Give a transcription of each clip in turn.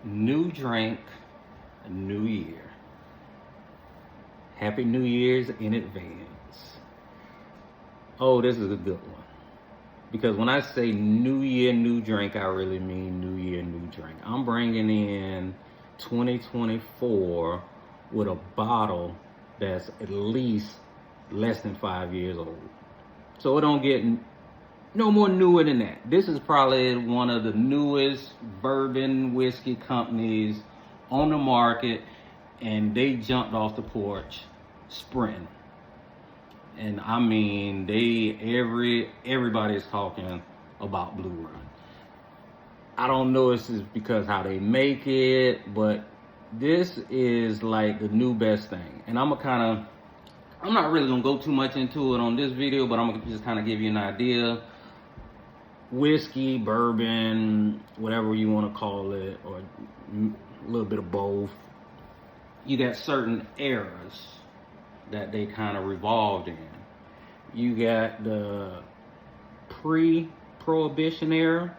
New drink, new year. Happy New Year's in advance. Oh, this is a good one. Because when I say new year, new drink, I really mean new year, new drink. I'm bringing in 2024 with a bottle that's at least less than 5 years old. So it don't get no more newer than that. This is probably one of the newest bourbon whiskey companies on the market, and they jumped off the porch sprinting. And I mean, everybody's talking about Blue Run. I don't know if it's because how they make it, but this is like the new best thing. And I'm not really gonna go too much into it on this video, but I'm gonna just kind of give you an idea. Whiskey, bourbon, whatever you want to call it, or a little bit of both. You got certain eras that they kind of revolved in. You got the pre-prohibition era,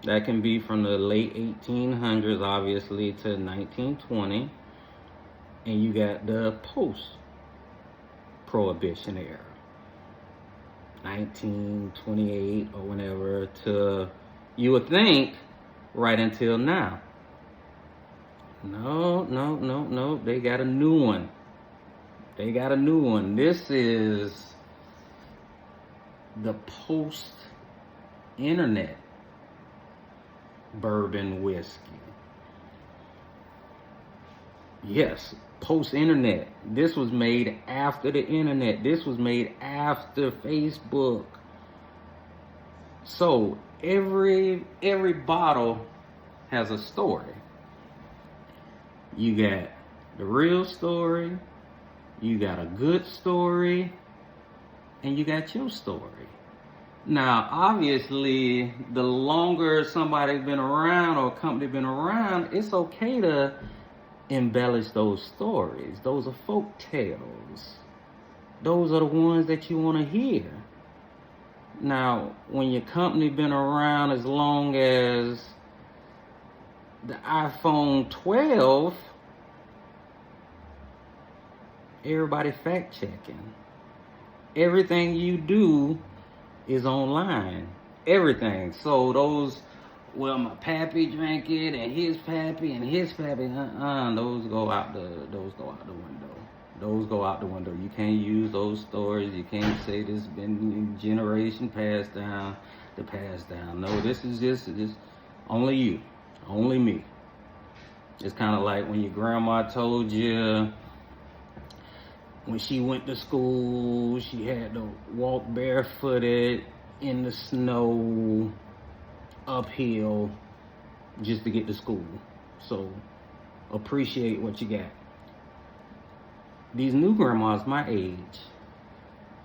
that can be from the late 1800s, obviously, to 1920. And you got the post-prohibition era, 1928 or whenever, to, you would think, right until now. No, they got a new one. This is the post-internet bourbon whiskey. Yes, post-internet. This was made after the internet. This was made after Facebook. So every bottle has a story. You got the real story, you got a good story, and you got your story. Now, obviously, the longer somebody's been around or a company been around, it's okay to embellish those stories. Those are folk tales. Those are the ones that you want to hear. Now, when your company been around as long as the iPhone 12, everybody fact checking. Everything you do is online. Everything. So those, well, my pappy drank it, and his pappy, those go out the window. You can't use those stories. You can't say this has been generation passed down to pass down. No, this is just only you. Only me. It's kind of like when your grandma told you when she went to school, she had to walk barefooted in the snow, uphill, just to get to school. So appreciate what you got. These new grandmas my age,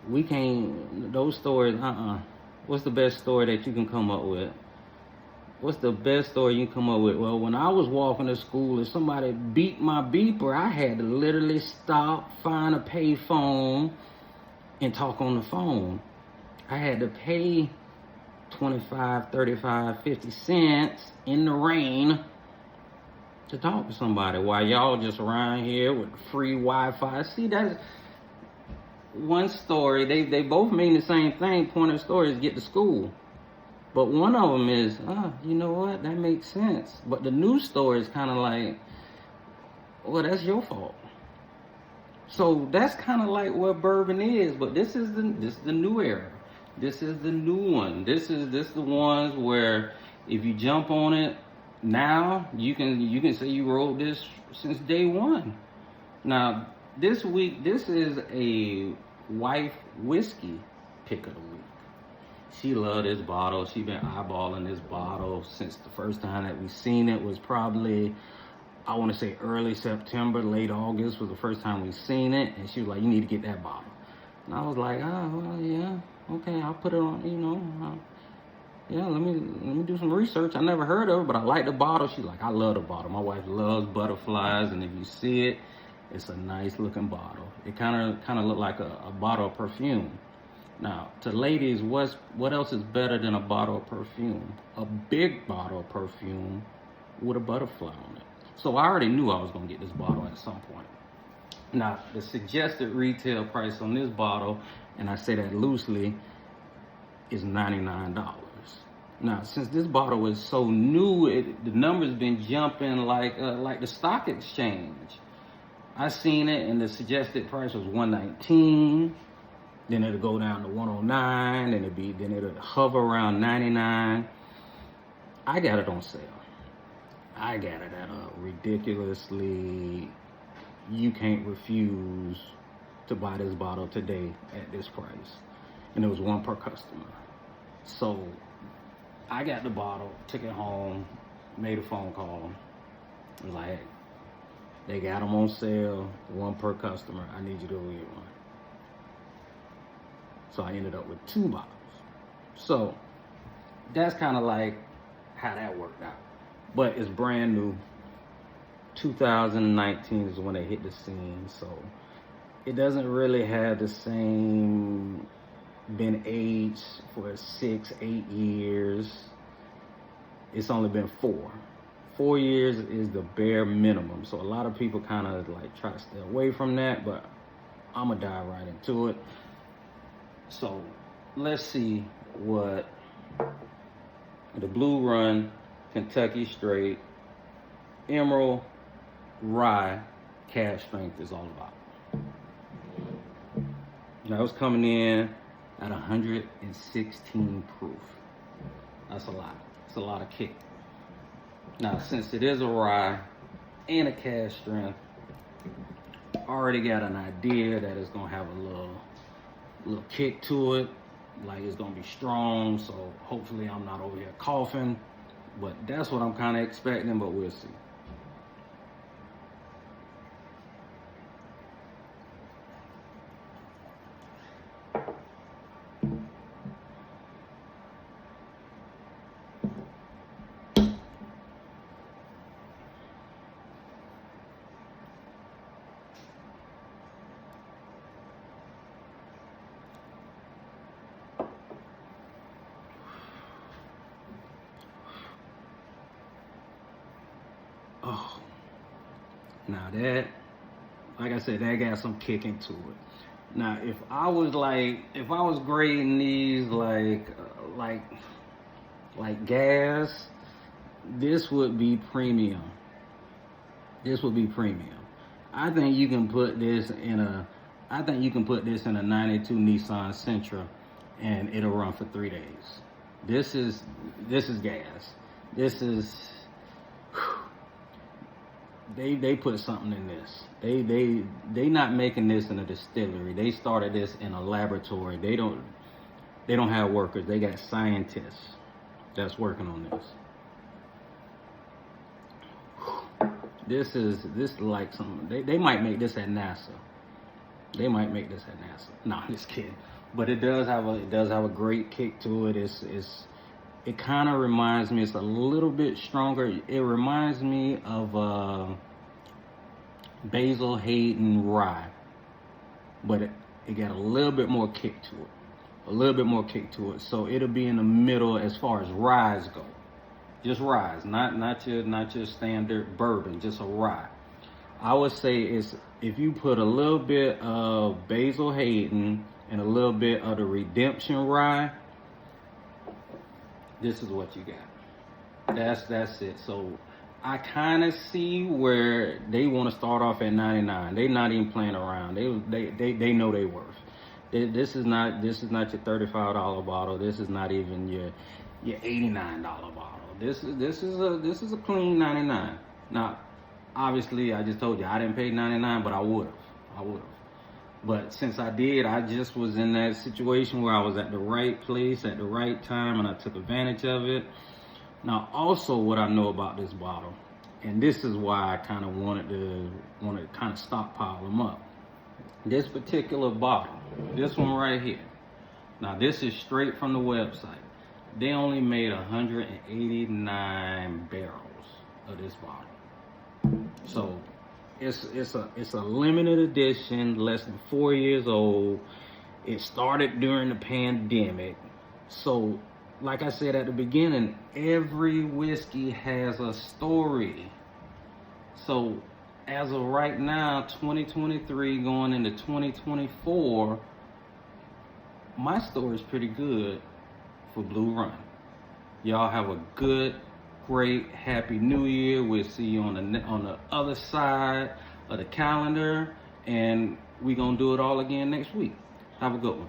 we can't, those stories, What's the best story that you can come up with? What's the best story you can come up with? Well, when I was walking to school, if somebody beat my beeper, I had to literally stop, find a pay phone, and talk on the phone. I had to pay 25, 35, 50 cents in the rain to talk to somebody while y'all just around here with free Wi-Fi. See, that's one story. They both mean the same thing. Point of the story is get to school. But one of them is, you know what? That makes sense. But the news story is kind of like, well, that's your fault. So that's kind of like what bourbon is. But this is the new era. This is the new one. This is the ones where if you jump on it now, you can say you rode this since day one. Now this week, this is a wife whiskey pick of the week. She loved this bottle. She been eyeballing this bottle since the first time that we seen it was probably, I want to say early September, late August was the first time we seen it. And she was like, you need to get that bottle. And I was like, well, yeah, okay, I'll put it on, yeah, let me do some research. I never heard of it, but I like the bottle. She's like, I love the bottle. My wife loves butterflies, and if you see it, it's a nice looking bottle. It kind of looked like a bottle of perfume. Now, to ladies, what else is better than a bottle of perfume? A big bottle of perfume with a butterfly on it. So I already knew I was gonna get this bottle at some point. Now, the suggested retail price on this bottle, and I say that loosely, is $99. Now, since this bottle is so new, the numbers been jumping like the stock exchange. I seen it, and the suggested price was $119. Then it'll go down to $109. Then it'll hover around $99. I got it on sale. I got it at a ridiculously, you can't refuse to buy this bottle today at this price. And it was one per customer. So I got the bottle, took it home, made a phone call. Was like, hey, they got them on sale, one per customer. I need you to go get one. So I ended up with 2 bottles. So that's kind of like how that worked out. But it's brand new. 2019 is when they hit the scene. So it doesn't really have the same, been aged for 6, 8 years. It's only been 4. 4 years is the bare minimum. So a lot of people kind of like try to stay away from that, but I'm gonna dive right into it. So let's see what the Blue Run Kentucky Straight Emerald Rye Cask Strength is all about. Now it's coming in at 116 proof. That's a lot. It's a lot of kick. Now, since it is a rye and a cask strength, I already got an idea that it's gonna have a little kick to it. Like it's gonna be strong, so hopefully I'm not over here coughing. But that's what I'm kind of expecting, but we'll see. Oh, now that, like I said, that got some kick into it. Now, if I was grading these like gas, this would be premium. This would be premium. I think you can put this in a 92 Nissan Sentra, and it'll run for 3 days. This is gas. This is. They put something in this. They not making this in a distillery. They started this in a laboratory. They don't have workers. They got scientists that's working on this. This is like something. They might make this at NASA. They might make this at NASA. No, I'm just kidding. But it does have a great kick to it. It kind of reminds me, it's a little bit stronger. It reminds me of Basil Hayden rye, but it got a little bit more kick to it. So it'll be in the middle as far as ryes go. Just ryes, not your standard bourbon, just a rye. I would say if you put a little bit of Basil Hayden and a little bit of the Redemption rye, this is what you got. That's it. So I kind of see where they want to start off at 99. They're not even playing around. They know they worth. This is not your $35 bottle. This is not even your $89 bottle. This is a clean 99. Now, obviously, I just told you I didn't pay 99, but I would have. But since I did, I just was in that situation where I was at the right place at the right time, and I took advantage of it. Now, also what I know about this bottle, and this is why I kind of wanted to kind of stockpile them up. This particular bottle, this one right here. Now, this is straight from the website. They only made 189 barrels of this bottle. So it's a limited edition, less than 4 years old. It started during the pandemic. So like I said at the beginning, every whiskey has a story. So as of right now, 2023 going into 2024, my story is pretty good for Blue Run. Y'all have a good, great, happy New Year. We'll see you on the other side of the calendar, and we're gonna do it all again next week. Have a good one.